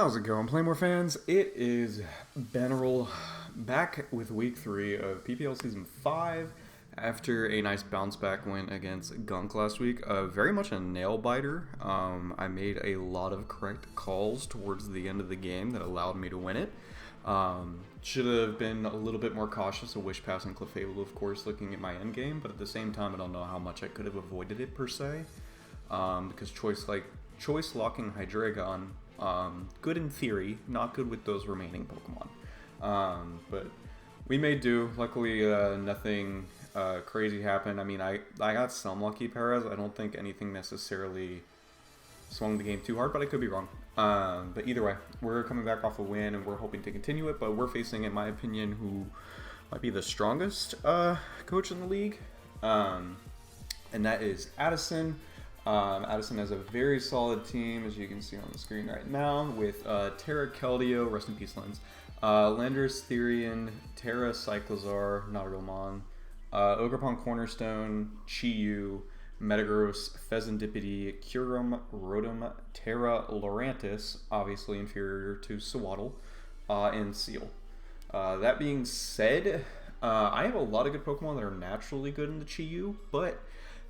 How's it going, Playmore fans? It is Beneril back with week 3 of PPL Season 5 after a nice bounce back win against Gunk last week. Very much a nail biter. I made a lot of correct calls towards the end of the game that allowed me to win it. Should have been a little bit more cautious of Wish Pass and Clefable, of course, looking at my end game, but at the same time, I don't know how much I could have avoided it per se. Because choice locking Hydreigon, good in theory, not good with those remaining Pokemon. But we made do. Luckily, nothing crazy happened. I mean, I got some lucky Paras. I don't think anything necessarily swung the game too hard, but I could be wrong. But either way, we're coming back off a win, and we're hoping to continue it. But we're facing, in my opinion, who might be the strongest coach in the league, and that is Addison. Addison has a very solid team, as you can see on the screen right now, with Terra Keldeo, rest in peace Lens, Landorus Therian, Terra Cyclizar, not a real mon, Ogerpon Cornerstone, Chi-Yu, Metagross, Pheasantipede, Kyurem, Rotom, Terra Lorantis, obviously inferior to Sewaddle, and Seal. That being said, I have a lot of good Pokemon that are naturally good in the Chi-Yu, but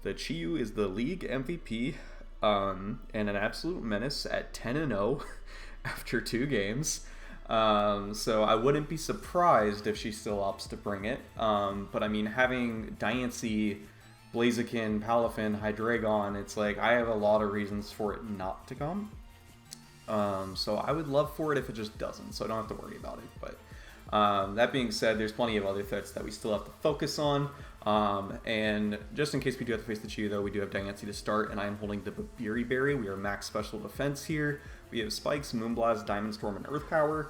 the Chi-Yu is the league MVP and an absolute menace at 10-0 after 2 games. So I wouldn't be surprised if she still opts to bring it. But I mean, having Diancie, Blaziken, Palafin, Hydreigon, it's like I have a lot of reasons for it not to come. So I would love for it if it just doesn't, so I don't have to worry about it. But that being said, there's plenty of other threats that we still have to focus on. And just in case we do have to face the Chi-Yu, though, we do have Diancie to start, and I am holding the Babiri Berry. We are max special defense here. We have Spikes, Moonblast, Diamond Storm, and Earth Power.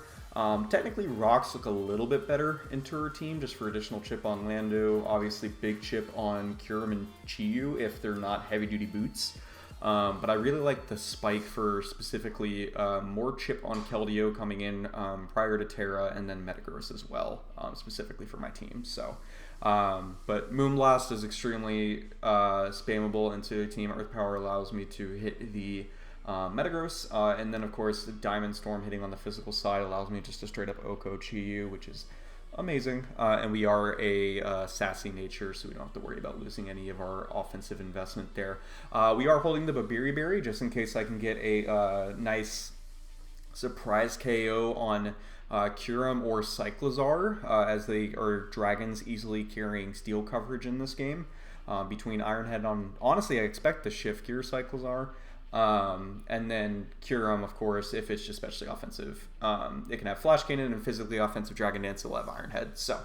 Technically, Rocks look a little bit better into her team, just for additional chip on Lando. Obviously, big chip on Kyurem and Chi-Yu if they're not heavy-duty boots. But I really like the Spike for specifically more chip on Keldeo coming in prior to Terra, and then Metagross as well, specifically for my team. So, but Moonblast is extremely spammable into a team. Earth Power allows me to hit the Metagross, and then of course Diamond Storm hitting on the physical side allows me just to straight up Oko Chi-Yu, which is amazing. And we are a sassy nature, so we don't have to worry about losing any of our offensive investment there. We are holding the Babiri Berry just in case I can get a nice surprise KO on Kyurem or Cyclizar, as they are dragons easily carrying steel coverage in this game. Between Ironhead on, honestly, I expect the Shift Gear Cyclizar. And then Kyurem, of course, if it's just especially offensive. It can have Flash Cannon and physically offensive Dragon Dance. It'll have Ironhead. So,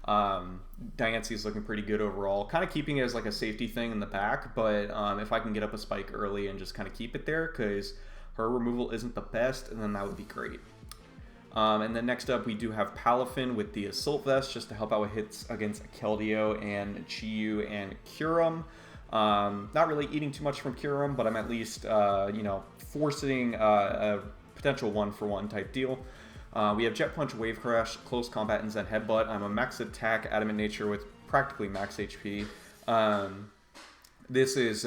Diancie is looking pretty good overall. Kind of keeping it as like a safety thing in the back, but if I can get up a Spike early and just kind of keep it there, because her removal isn't the best, and then that would be great. And then next up, we do have Palafin with the Assault Vest, just to help out with hits against Keldeo and Chi-Yu and Kyurem. Not really eating too much from Kyurem, but I'm at least, forcing a potential 1-for-1 type deal. We have Jet Punch, Wave Crash, Close Combat, and Zen Headbutt. I'm a max attack, Adamant Nature with practically max HP. This is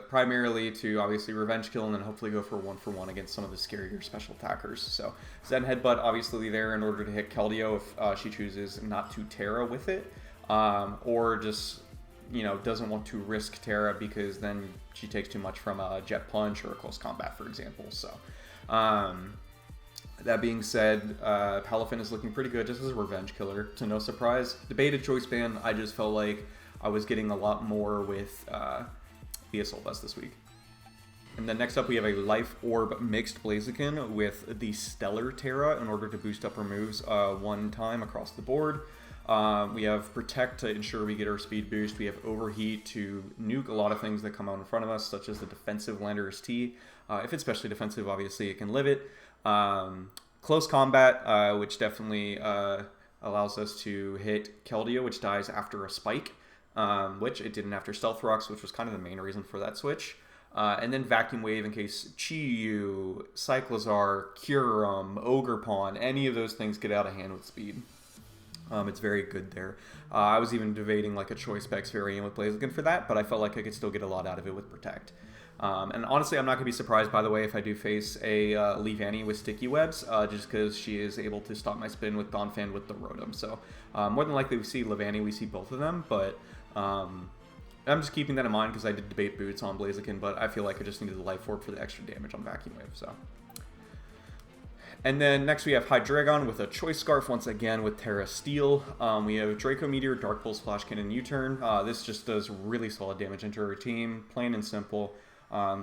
primarily to obviously revenge kill and then hopefully go for a 1-for-1 against some of the scarier special attackers. So Zen Headbutt obviously there in order to hit Keldeo if she chooses not to Terra with it, or just doesn't want to risk Terra because then she takes too much from a Jet Punch or a Close Combat, for example. So that being said, Palafin is looking pretty good just as a revenge killer. To no surprise, debated choice ban. I just felt like I was getting a lot more with the Assault Vest this week. And then next up, we have a Life Orb mixed Blaziken with the Stellar Terra in order to boost up her moves one time across the board. We have Protect to ensure we get our speed boost. We have Overheat to nuke a lot of things that come out in front of us, such as the defensive Landorus T. If it's specially defensive, obviously it can live it. Close Combat, which definitely allows us to hit Keldeo, which dies after a Spike, which it didn't after Stealth Rocks, which was kind of the main reason for that switch. And then Vacuum Wave in case Chi-Yu, Cyclizar, Kyurem, Ogerpon, any of those things get out of hand with speed. It's very good there. I was even debating like a Choice Specs variant with Blaziken for that, but I felt like I could still get a lot out of it with Protect. And honestly, I'm not going to be surprised, by the way, if I do face a Leavanny with Sticky Webs, just because she is able to stop my spin with Donphan with the Rotom. So more than likely we see Leavanny, we see both of them, but I'm just keeping that in mind because I did debate Boots on Blaziken, but I feel like I just needed the Life Orb for the extra damage on Vacuum Wave, so... And then next we have Hydreigon with a Choice Scarf once again with Terra Steel. We have Draco Meteor, Dark Pulse, Flash Cannon, U-Turn. This just does really solid damage into our team, plain and simple.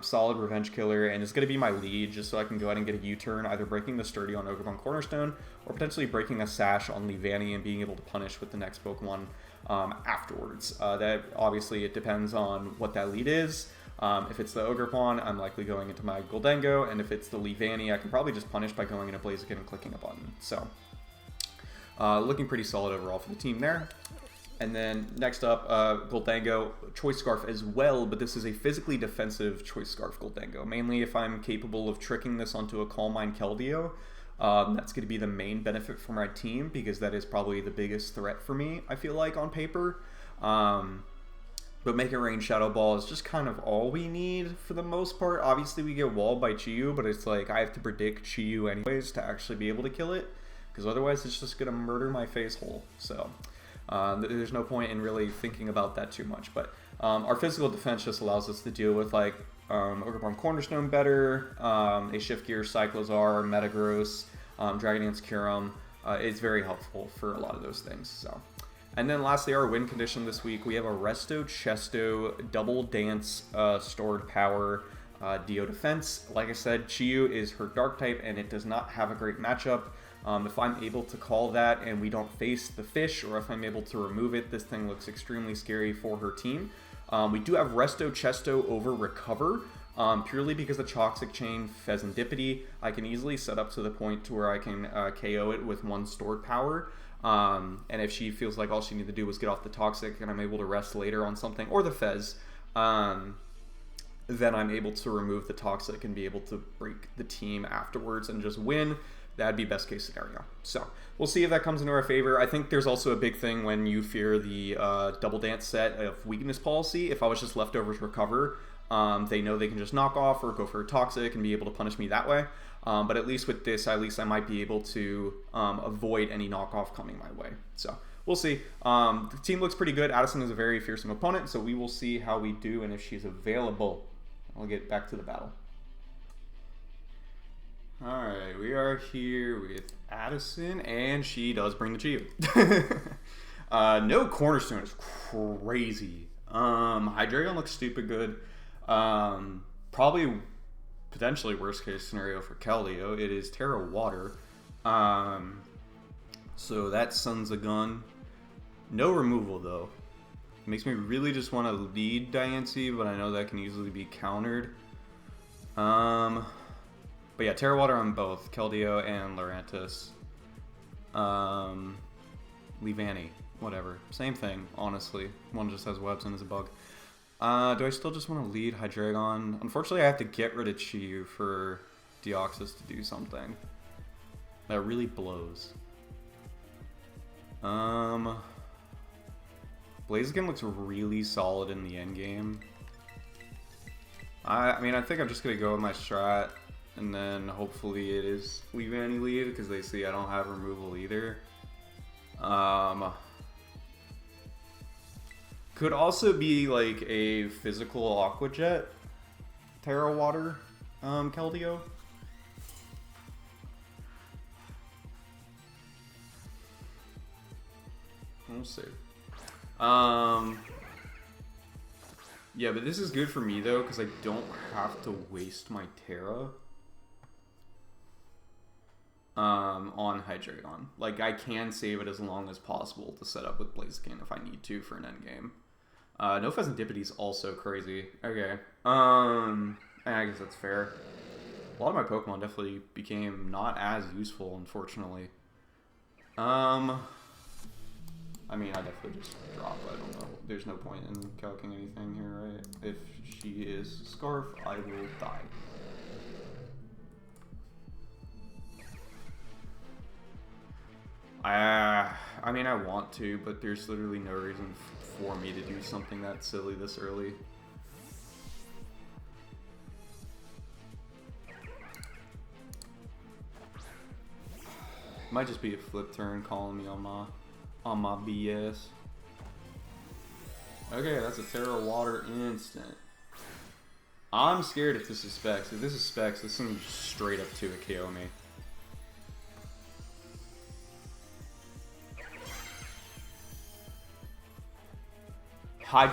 Solid Revenge Killer, and it's going to be my lead just so I can go ahead and get a U-Turn, either breaking the Sturdy on Ogerpon Cornerstone or potentially breaking a Sash on Leavanny and being able to punish with the next Pokemon afterwards. That obviously it depends on what that lead is. If it's the Ogerpon, I'm likely going into my Goldengo, and if it's the Leavanny, I can probably just punish by going into Blaziken and clicking a button. So, looking pretty solid overall for the team there. And then next up, Goldengo, Choice Scarf as well, but this is a physically defensive Choice Scarf Goldengo. Mainly if I'm capable of tricking this onto a Calm Mind Keldeo, that's going to be the main benefit for my team, because that is probably the biggest threat for me, I feel like, on paper. But Make It Rain Shadow Ball is just kind of all we need for the most part. Obviously, we get walled by Chi-Yu, but it's like I have to predict Chi-Yu anyways to actually be able to kill it, because otherwise it's just going to murder my face hole. So there's no point in really thinking about that too much. But our physical defense just allows us to deal with like Ogerpon Cornerstone better, a Shift Gear, Cyclozar, Metagross, Dragon Dance, Kyurem. It's very helpful for a lot of those things. So. And then lastly, our win condition this week, we have a Resto Chesto Double Dance Stored Power Dio Defense. Like I said, Chi-Yu is her Dark type, and it does not have a great matchup. If I'm able to call that and we don't face the fish, or if I'm able to remove it, this thing looks extremely scary for her team. We do have Resto Chesto over Recover, purely because the Toxic Chain Pheasantipity, I can easily set up to the point to where I can KO it with one stored power. And if she feels like all she needed to do was get off the Toxic and I'm able to rest later on something, or the Fez, then I'm able to remove the Toxic and be able to break the team afterwards and just win. That'd be best case scenario. So we'll see if that comes into our favor. I think there's also a big thing when you fear the Double Dance set of Weakness Policy. If I was just Leftovers Recover, they know they can just knock off or go for a Toxic and be able to punish me that way. But at least with this, at least I might be able to avoid any knockoff coming my way. So we'll see. The team looks pretty good. Addison is a very fearsome opponent, so we will see how we do and if she's available. I'll get back to the battle. Alright, we are here with Addison, and she does bring the Chi-Yu. No Cornerstone is crazy. Hydreigon looks stupid good. Probably potentially worst case scenario for Keldeo. It is Terra Water. So that Sun's a gun. No removal though. It makes me really just want to lead Diancie, but I know that can easily be countered. But yeah, Terra Water on both Keldeo and Lurantis. Leavanny, whatever. Same thing, honestly. One just has webs and is a bug. Do I still just want to lead Hydreigon? Unfortunately, I have to get rid of Chi-Yu for Deoxys to do something. That really blows. Blaziken looks really solid in the endgame. I mean, I think I'm just going to go with my strat. And then hopefully it is Leavanny lead, because they see I don't have removal either. Could also be like a physical Aqua Jet Terra Water Keldeo. We'll see. Yeah, but this is good for me though, because I don't have to waste my Terra on Hydreigon. Like, I can save it as long as possible to set up with Blaziken if I need to for an endgame. No Pheasantipity is also crazy. Okay. I guess that's fair. A lot of my Pokemon definitely became not as useful, unfortunately. I mean, I definitely just drop. I don't know. There's no point in calcing anything here, right? If she is Scarf, I will die. I mean, I want to, but there's literally no reason for me to do something that silly this early. Might just be a flip turn calling me on my BS. Okay, that's a Terra Water instant. I'm scared if this is Specs. If this is Specs, this thing straight up to a KO me.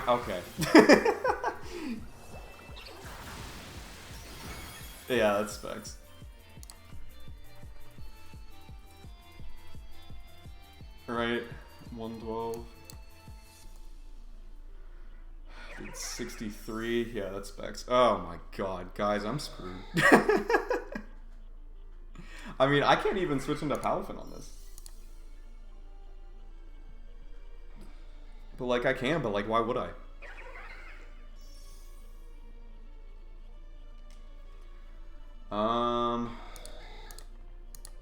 Okay. Yeah, that's Specs. Right, 112. It's 63. Yeah, that's Specs. Oh my god, guys, I'm screwed. I mean, I can't even switch into Palafin on this. But like, I can, but like, why would I?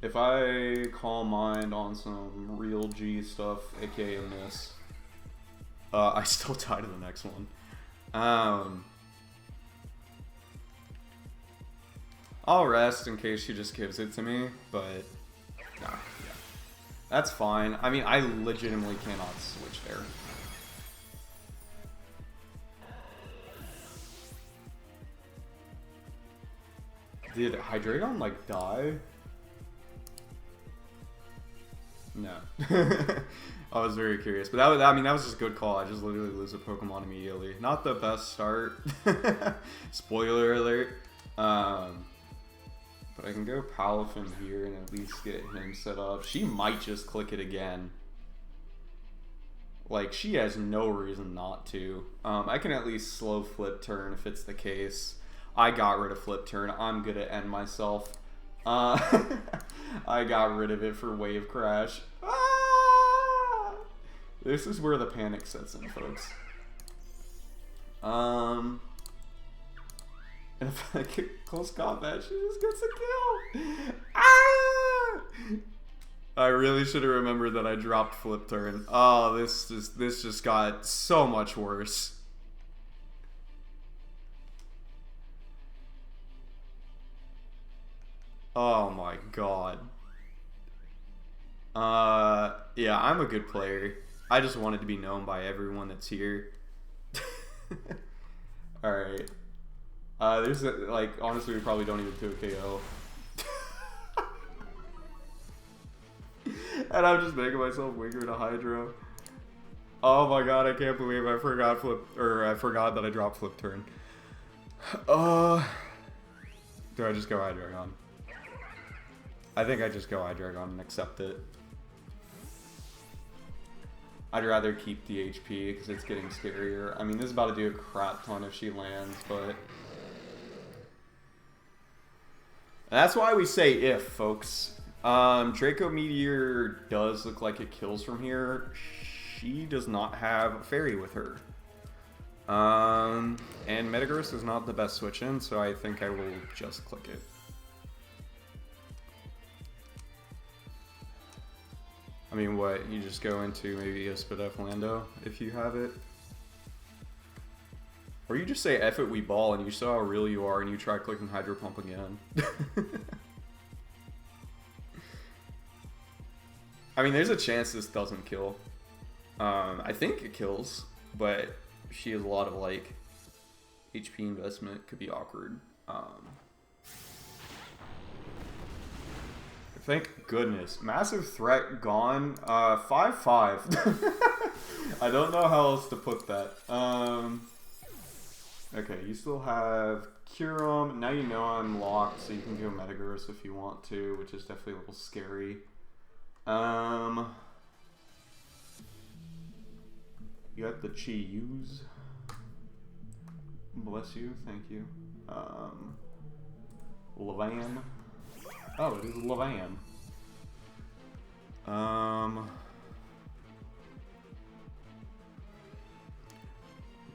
If I Calm Mind on some real G stuff, aka miss, I still die to the next one. I'll rest in case she just gives it to me, but nah, yeah. That's fine. I mean, I legitimately cannot switch there. Did Hydreigon, like, die? No. I was very curious. But that was, I mean, that was just a good call. I just literally lose a Pokemon immediately. Not the best start. Spoiler alert. But I can go Palafin here and at least get him set up. She might just click it again. Like, she has no reason not to. I can at least slow flip turn if it's the case. I got rid of flip turn. I'm gonna end myself. I got rid of it for wave crash. Ah! This is where the panic sets in, folks. And if I get close combat, she just gets a kill. Ah! I really should have remembered that I dropped flip turn. Oh, this just got so much worse. Oh my god. Yeah, I'm a good player. I just wanted to be known by everyone that's here. Alright. There's a, like, honestly, we probably don't even do a KO. And I'm just making myself Winger to Hydro. Oh my god, I can't believe I forgot that I dropped flip turn. Do I just go Hydreigon? I think I just go Hydreigon and accept it. I'd rather keep the HP because it's getting scarier. I mean, this is about to do a crap ton if she lands, but... that's why we say if, folks. Draco Meteor does look like it kills from here. She does not have a Fairy with her. And Metagross is not the best switch in, so I think I will just click it. I mean, what? You just go into maybe a Spadef Lando if you have it? Or you just say F it, we ball, and you saw how real you are, and you try clicking Hydro Pump again. I mean, there's a chance this doesn't kill. I think it kills, but she has a lot of, like, HP investment. Could be awkward. Thank goodness. Massive threat gone. 5-5. I don't know how else to put that. Okay, you still have Kyurem. Now you know I'm locked, so you can go Metagross if you want to, which is definitely a little scary. You got the Chi-Yus. Bless you, thank you. Levan. Oh, it is Levan.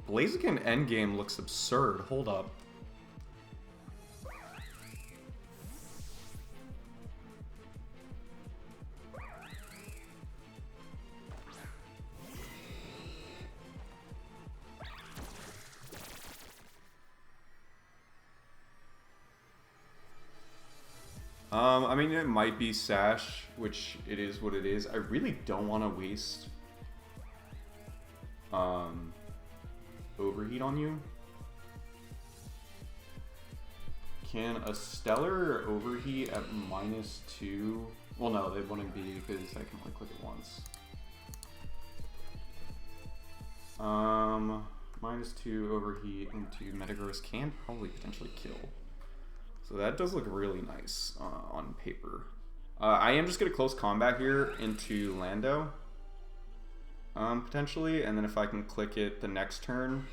Blaziken endgame looks absurd. Hold up. I mean, it might be Sash, which it is what it is. I really don't want to waste overheat on you. Can a Stellar overheat at -2? Well, no, they wouldn't be because I can only click it once. -2 overheat into Metagross can probably potentially kill. So that does look really nice on paper. I am just going to close combat here into Lando. Potentially, and then if I can click it the next turn,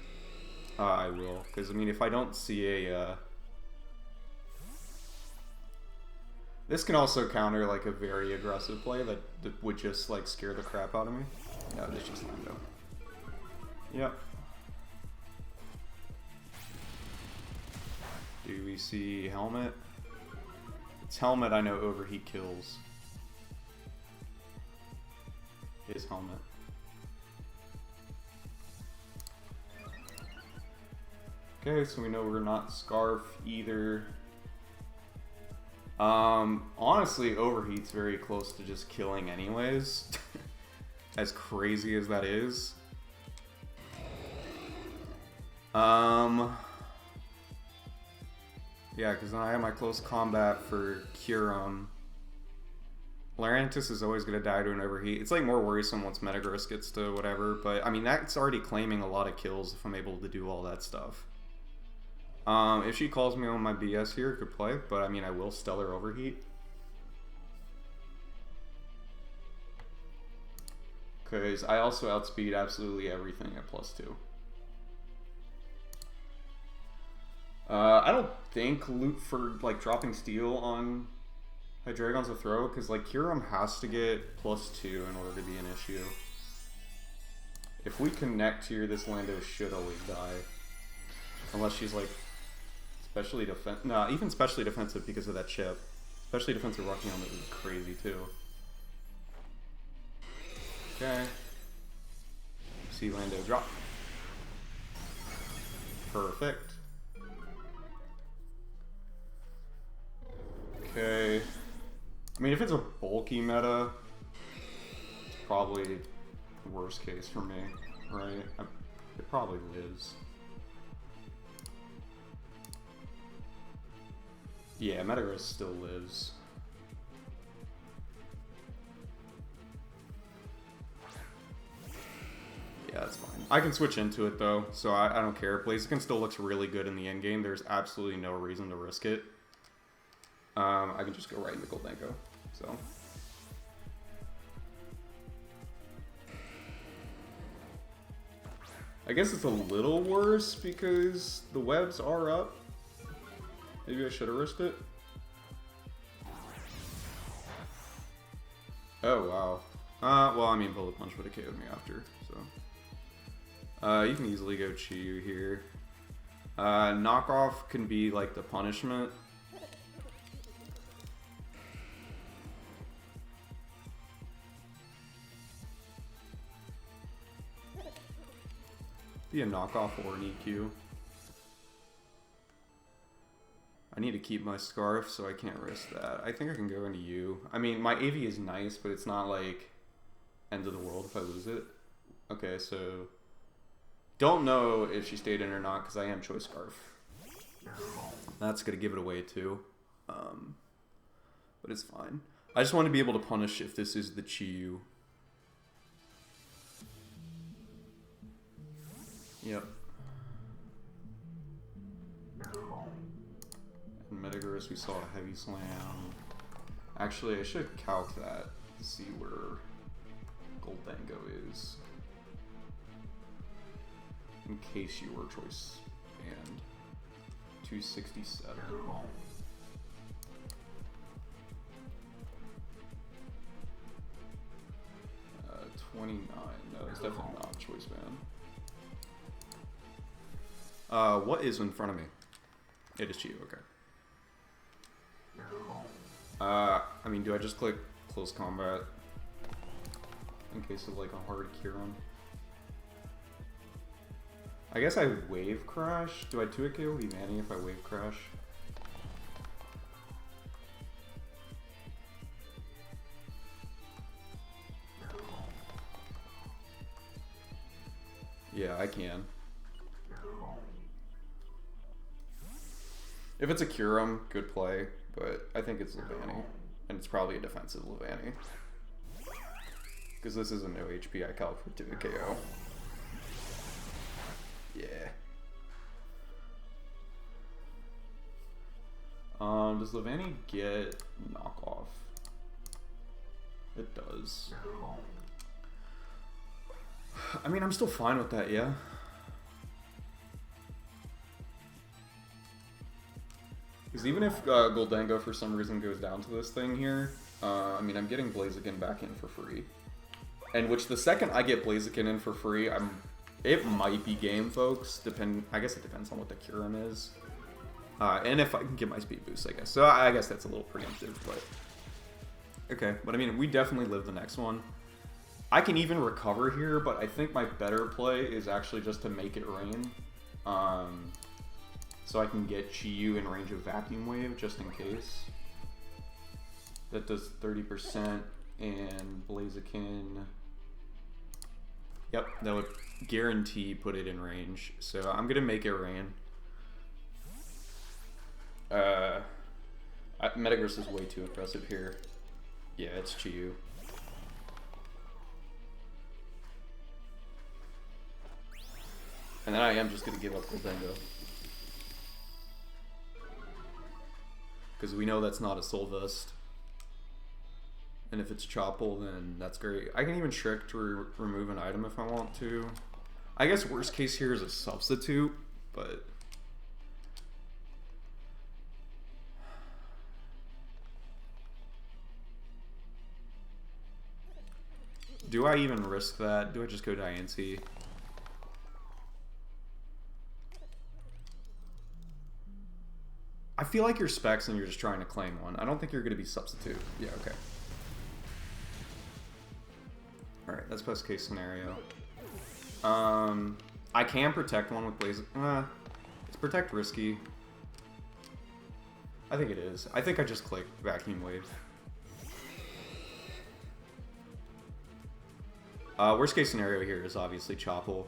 I will. Because, I mean, if I don't see a... This can also counter, like, a very aggressive play that would just, like, scare the crap out of me. No, it's just Lando. Yep. Do we see Helmet? It's Helmet, I know overheat kills. His Helmet. Okay, so we know we're not Scarf either. Honestly, overheat's very close to just killing anyways. As crazy as that is. Yeah, because then I have my close combat for Kyurem. Lurantis is always going to die to an overheat. It's like more worrisome once Metagross gets to whatever, but I mean, that's already claiming a lot of kills if I'm able to do all that stuff. If she calls me on my BS here, could play, but I mean, I will Stellar overheat. Because I also outspeed absolutely everything at +2. I don't think loot for like dropping steel on Hydreigon's a throw, because like Kyurem has to get +2 in order to be an issue. If we connect here, this Lando should always die. Unless she's like specially defensive. No, even specially defensive because of that chip. Especially defensive Rocky Helmet is crazy too. Okay. See Lando drop. Perfect. Okay. I mean, if it's a bulky meta, it's probably the worst case for me, right? It probably lives. Yeah, Metagross still lives. Yeah, that's fine. I can switch into it though, so I don't care. Blaziken still looks really good in the end game. There's absolutely no reason to risk it. I can just go right into Goldengo, so. I guess it's a little worse because the webs are up. Maybe I should have risked it. Oh, wow. Well, I mean, Bullet Punch would have KO'd me after, so. You can easily go Chi-Yu here. Knockoff can be like the punishment. Be a knockoff or an EQ. I need to keep my Scarf, so I can't risk that. I think I can go into you. I mean, my AV is nice, but it's not like end of the world if I lose it. Okay, so don't know if she stayed in or not because I am Choice Scarf. That's gonna give it away too, but it's fine. I just want to be able to punish if this is the Chi-Yu. Yep. In Metagross we saw a Heavy Slam. Actually, I should calc that to see where Goldengo is. In case you were Choice Band. 267. 29. No, it's definitely not Choice Band. What is in front of me? It is Chi-Yu, okay. I mean, do I just click Close Combat in case of like a hard Kyurem? I guess I Wave Crash. Do I 2-hit KO Manny if I Wave Crash? Yeah, I can. If it's a Curum, good play, but I think it's Levani. And it's probably a defensive Levani. Because this is a no HP I call for 2 KO. Yeah. Does Levani get knockoff? It does. I mean, I'm still fine with that, yeah. Because even if Goldango for some reason goes down to this thing here, I mean, I'm getting Blaziken back in for free. And which the second I get Blaziken in for free, it might be game, folks. I guess it depends on what the Curum is. And if I can get my speed boost, I guess. So I guess that's a little preemptive, but... Okay, but I mean, we definitely live the next one. I can even recover here, but I think my better play is actually just to make it rain. So I can get Chi-Yu in range of Vacuum Wave, just in case. That does 30%, and Blaziken... Yep, that would guarantee put it in range. So I'm gonna make it rain. Metagross is way too impressive here. Yeah, it's Chi-Yu. And then I am just gonna give up Goldango. Because we know that's not a Soul Vest. And if it's Choppel, then that's great. I can even Trick to remove an item if I want to. I guess worst case here is a substitute, but... Do I even risk that? Do I just go Diancie? I feel like you're Specs and you're just trying to claim one. I don't think you're going to be substitute. Yeah, okay. Alright, that's best case scenario. I can protect one with Blaziken. Is protect risky? I think it is. I think I just click Vacuum Wave. Worst case scenario here is obviously Choppel.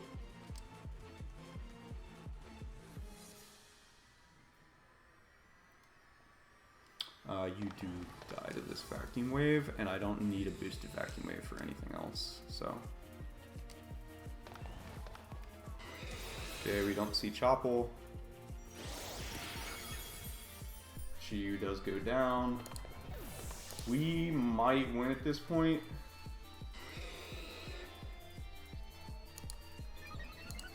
You do die to this Vacuum Wave, and I don't need a boosted Vacuum Wave for anything else, so. Okay, we don't see Choppel. Chi-Yu does go down. We might win at this point.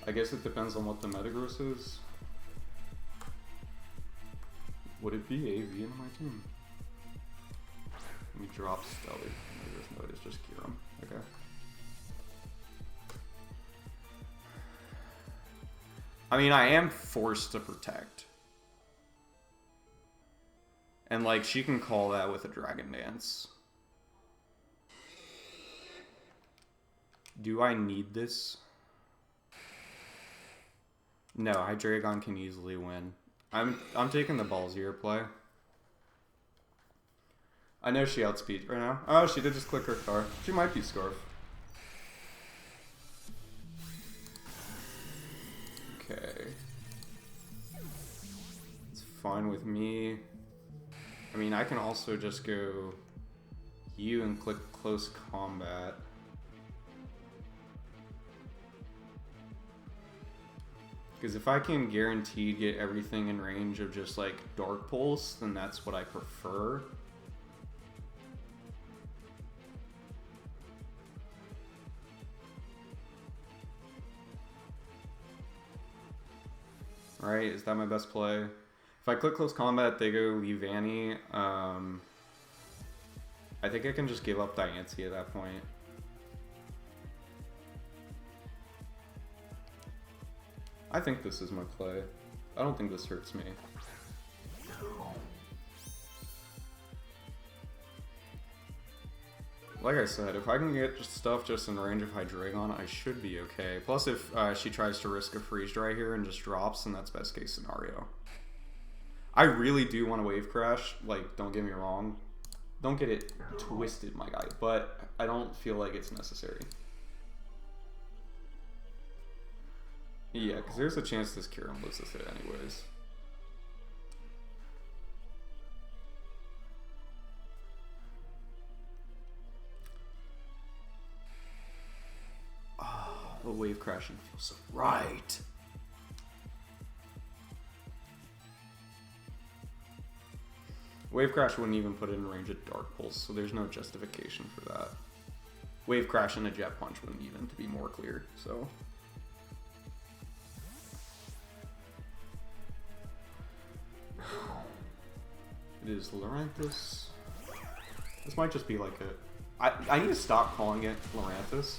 I guess it depends on what the Metagross is. Would it be AV in my team? Let me drop Stellar. Metagross mode is just Kyurem. Okay. I mean, I am forced to protect. And like, she can call that with a Dragon Dance. Do I need this? No, Hydreigon can easily win. I'm taking the ballsier play. I know she outspeeds right now. Oh, she did just click her car. She might be Scarf. Okay. It's fine with me. I mean, I can also just go you and click Close Combat. Because if I can guaranteed get everything in range of just like Dark Pulse, then that's what I prefer. Right, is that my best play? If I click Close Combat, they go Levani. I think I can just give up Diancie at that point. I think this is my play. I don't think this hurts me. Like I said, if I can get just stuff just in range of Hydreigon, I should be okay. Plus, if she tries to risk a Freeze Dry here and just drops, then that's best case scenario. I really do want to Wave Crash. Like, don't get me wrong. Don't get it twisted, my guy. But I don't feel like it's necessary. Yeah, because there's a chance this Kieran loses it anyways. Oh, the wave crashing feels so right. Wave Crash wouldn't even put it in range of Dark Pulse, so there's no justification for that. Wave Crash and a Jet Punch wouldn't even, to be more clear, so... It is Luranthus. This might just be like a... I need to stop calling it Luranthus.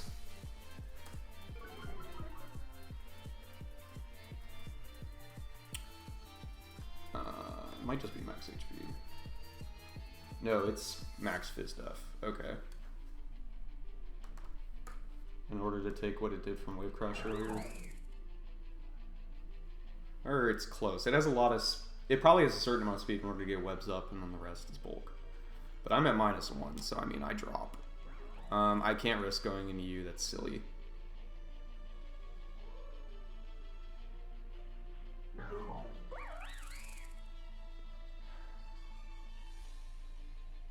It might just be max HP. No, it's max Fizz Def. Okay. In order to take what it did from Wave Crash earlier. Or it's close. It has a lot of... It probably has a certain amount of speed in order to get webs up, and then the rest is bulk. But I'm at -1, so I mean, I drop. I can't risk going into you, that's silly.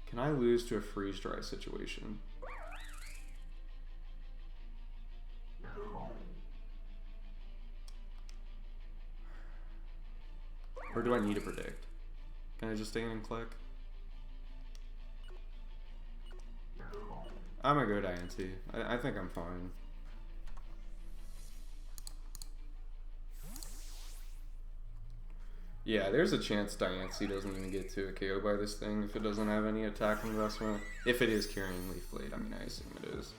Can I lose to a freeze dry situation? Or do I need to predict? Can I just stay in and click? I'm gonna go Diancie. I think I'm fine. Yeah, there's a chance Diancie doesn't even get to a KO by this thing if it doesn't have any attack investment. If it is carrying Leaf Blade, I mean, I assume it is.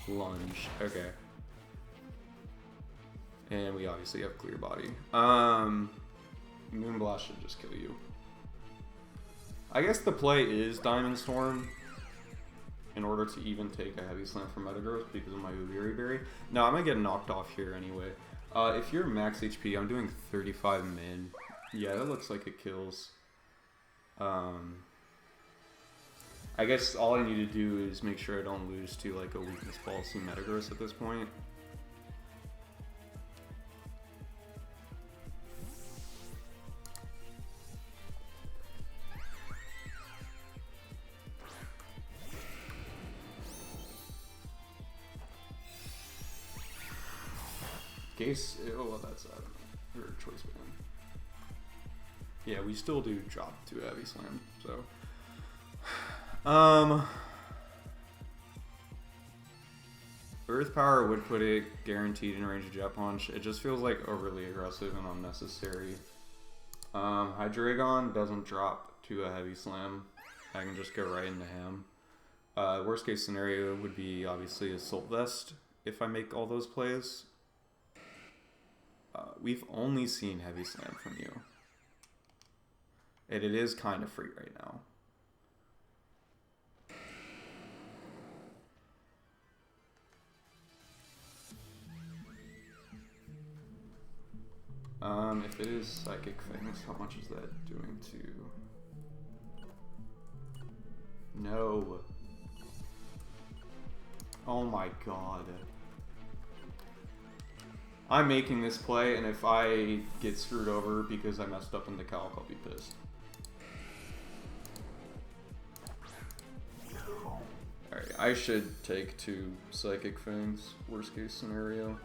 Lunge, okay. And we obviously have Clear Body. Moonblast should just kill you. I guess the play is Diamond Storm in order to even take a Heavy Slam from Metagross because of my Uviri Berry. No, I'm gonna get knocked off here anyway. If you're max HP, I'm doing 35 min. Yeah, that looks like it kills. I guess all I need to do is make sure I don't lose to like a weakness policy Metagross at this point. Case, oh well, that's a choice band. Yeah, we still do drop to Heavy Slam, so. Earth Power would put it guaranteed in range of Jet Punch. It just feels like overly aggressive and unnecessary. Hydreigon doesn't drop to a Heavy Slam. I can just go right into him. Worst case scenario would be obviously Assault Vest if I make all those plays. We've only seen Heavy Slam from you. And it is kind of free right now. If it is Psychic Things, how much is that doing to... No. Oh my god. I'm making this play, and if I get screwed over because I messed up in the calc, I'll be pissed. Alright, I should take 2 Psychic Fangs, worst case scenario.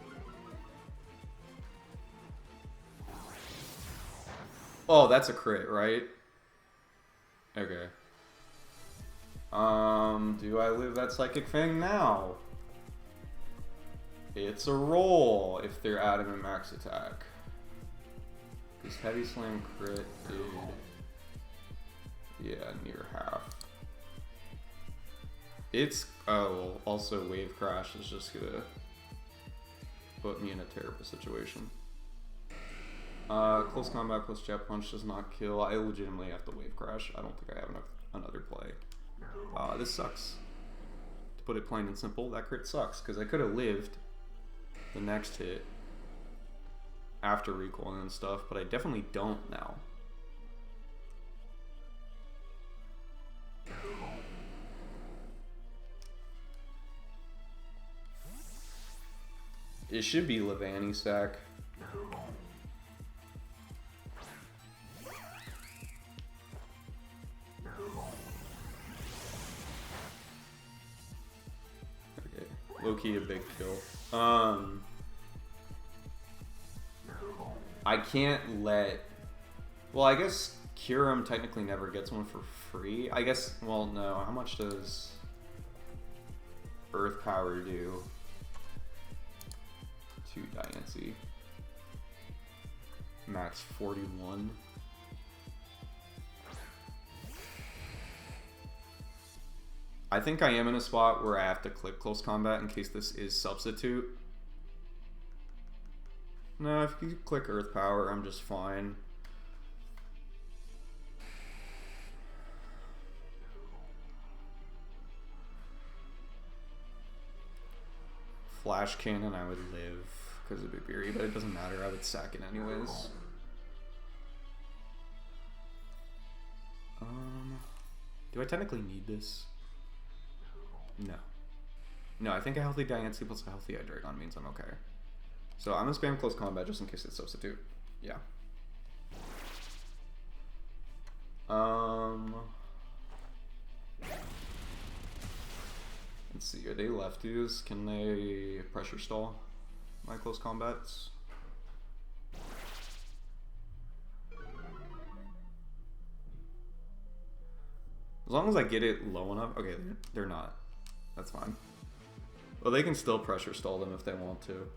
Oh, that's a crit, right? Okay. Do I live that Psychic Fang now? It's a roll if they're adamant max attack. This Heavy Slam crit did, yeah, near half. It's, oh, also Wave Crash is just gonna put me in a terrible situation. Close Combat plus Jet Punch does not kill. I legitimately have to Wave Crash. I don't think I have another play. This sucks. To put it plain and simple, that crit sucks, because I could have lived the next hit after recoiling and stuff, but I definitely don't now. It should be Levani sack. Okay, low-key a big kill. I can't let... Well, I guess Kyurem technically never gets one for free. I guess, well, no. How much does Earth Power do to Diancie? Max 41. I think I am in a spot where I have to click close combat in case this is substitute. No, if you click Earth Power, I'm just fine. Flash Cannon, I would live because of Bibiri, but it doesn't matter. I would sack it anyways. Do I technically need this? No. No, I think a healthy Diancie plus a healthy Hydreigon means I'm okay. So I'm gonna spam close combat just in case it's substitute. Yeah. Let's see, are they lefties? Can they pressure stall my close combats? As long as I get it low enough. Okay, they're not. That's fine. Well, they can still pressure stall them if they want to.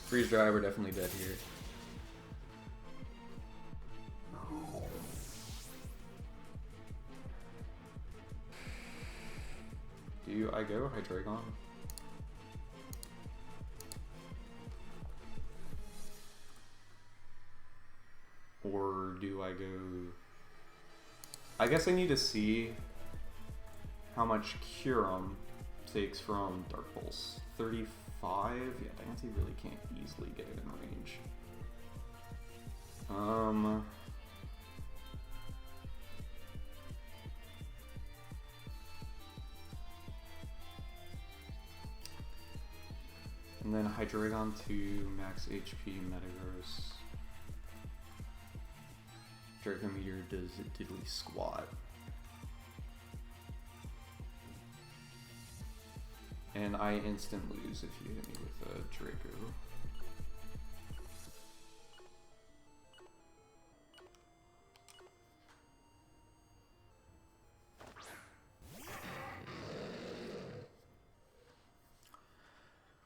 Freeze dry, we're definitely dead here. Do I go Hydreigon? Or do I go... I guess I need to see how much Kyurem takes from Dark Pulse. 35? Yeah, Diancie really can't easily get it in range. And then Hydreigon to max HP Metagross. Draco Meteor does diddly squat. And I instant lose if you hit me with a Draco.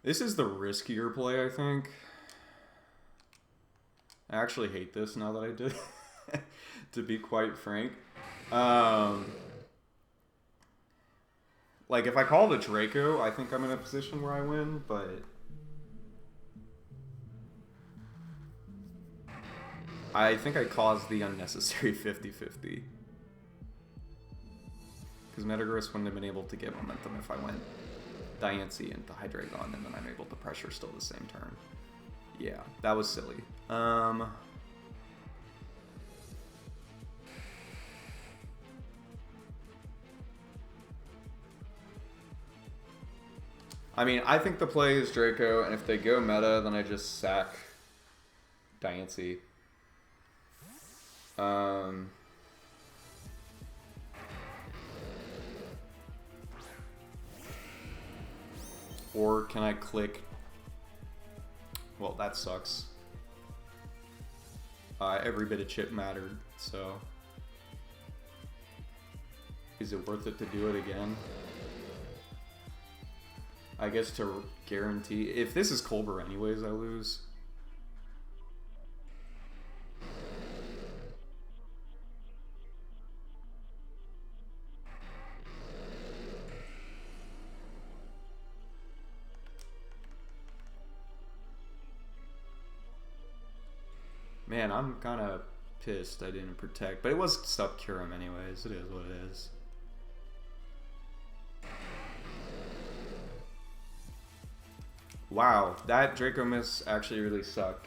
This is the riskier play, I think. I actually hate this now that I did, to be quite frank. Like, if I call the Draco, I think I'm in a position where I win, but... I think I caused the unnecessary 50-50. Because Metagross wouldn't have been able to get momentum if I went Diancie into Hydreigon, and then I'm able to pressure still the same turn. Yeah, that was silly. I mean, I think the play is Draco, and if they go meta, then I just sack Diancie. Or can I click... Well, that sucks. Every bit of chip mattered, so... Is it worth it to do it again? I guess to guarantee... If this is Colbur anyways, I lose. Man, I'm kind of pissed I didn't protect. But it was stuck Kyurem anyways. It is what it is. Wow, that Draco miss actually really sucked.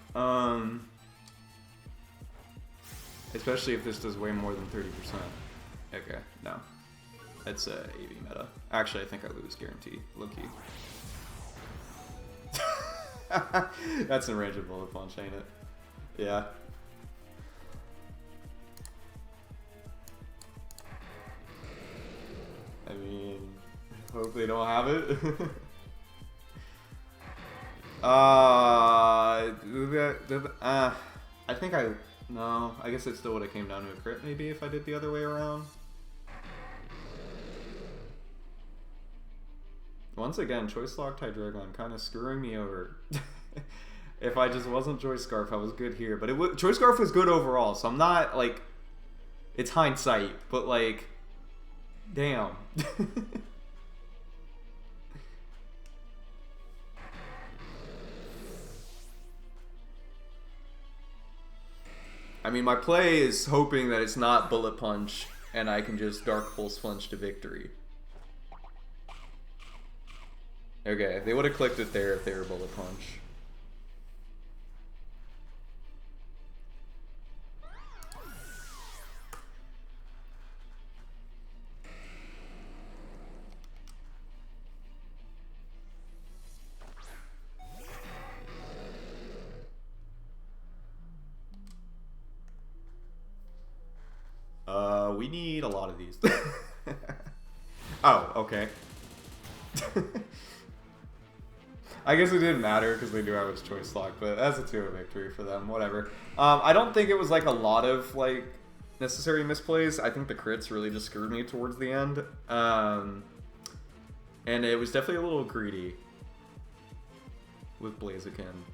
Especially if this does way more than 30%. Okay, no. It's a AV meta. Actually, I think I lose guarantee. Low-key. That's a range of bullet punch, ain't it? Yeah. I mean, hope they don't have it. I think no, I guess it still would have came down to a crit maybe if I did the other way around. Once again, Choice Locked Hydreigon kind of screwing me over. If I just wasn't Choice Scarf, I was good here. But Choice Scarf was good overall, so I'm not, like... It's hindsight, but, like... Damn. I mean, my play is hoping that it's not Bullet Punch, and I can just Dark Pulse Punch to victory. Okay, they would have clicked it there if they were Bullet Punch. We need a lot of these. Oh, okay. I guess it didn't matter because they knew I was Choice Lock, but that's a 2-0 victory for them. Whatever. I don't think it was like a lot of like necessary misplays. I think the crits really just screwed me towards the end, and it was definitely a little greedy with Blaziken.